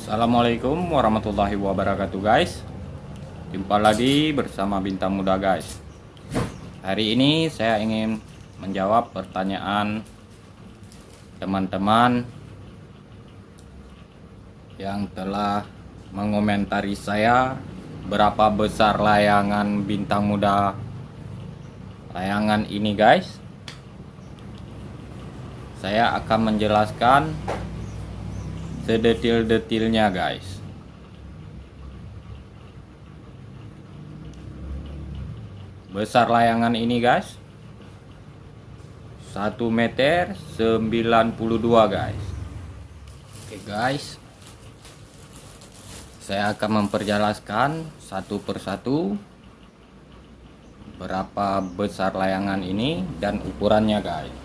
Assalamualaikum warahmatullahi wabarakatuh guys. Jumpa lagi bersama Bintang Muda guys. Hari ini saya ingin menjawab pertanyaan teman-teman yang telah mengomentari saya berapa besar layangan Bintang Muda layangan ini guys. Saya akan menjelaskan sedetil-detilnya guys. Besar layangan ini guys 1 meter 92 guys. Oke guys, saya akan memperjelaskan satu persatu berapa besar layangan ini dan ukurannya guys.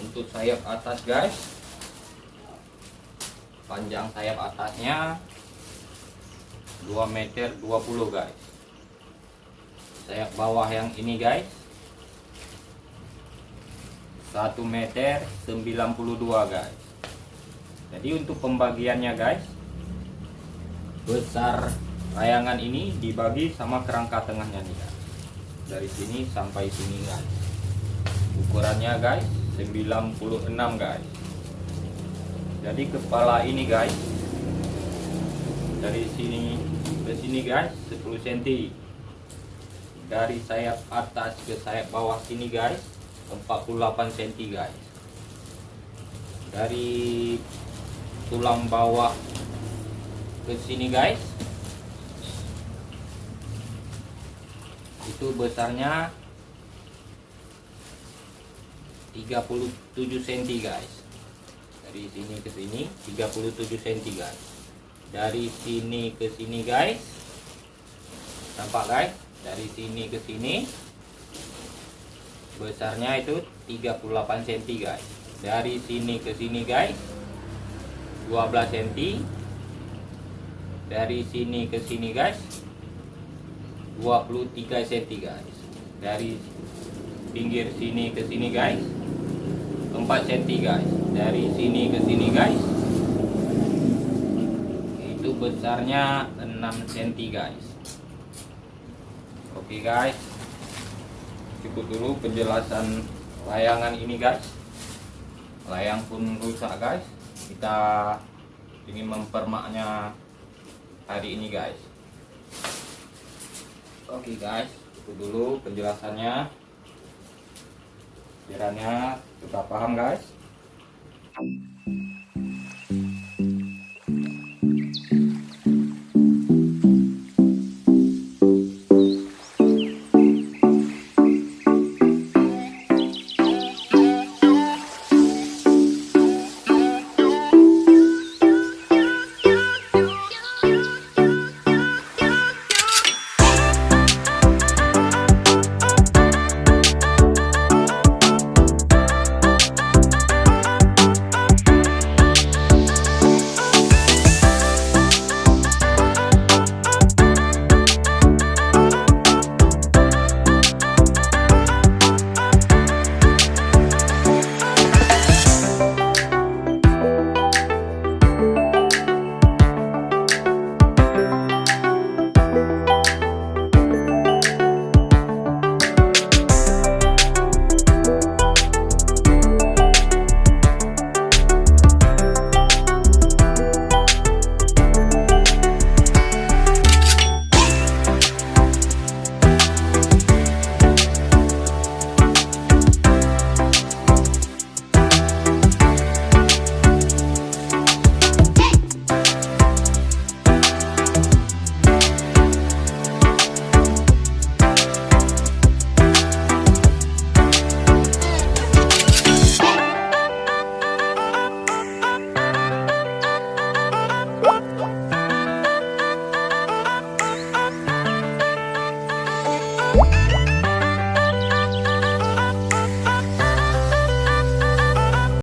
Untuk sayap atas guys, panjang sayap atasnya 2 meter 20 guys. Sayap bawah yang ini guys 1 meter 92 guys. Jadi untuk pembagiannya guys, besar layangan ini dibagi sama kerangka tengahnya nih guys, dari sini sampai sini guys. Ukurannya guys 96 guys. Jadi kepala ini guys dari sini ke sini guys 10 cm. Dari sayap atas ke sayap bawah sini guys 48 cm guys. Dari tulang bawah ke sini guys itu besarnya 37 cm guys. Dari sini ke sini 37 cm guys. Dari sini ke sini guys, nampak guys, dari sini ke sini besarnya itu 38 cm guys. Dari sini ke sini guys 12 cm. Dari sini ke sini guys 23 cm guys. Dari pinggir sini ke sini guys 4 cm guys. Dari sini ke sini guys itu besarnya 6 cm guys. Oke guys, cukup dulu penjelasan layangan ini guys. Layang pun rusak guys, kita ingin mempermaknya hari ini guys. Oke guys, cukup dulu penjelasannya. Kiranya kita paham guys.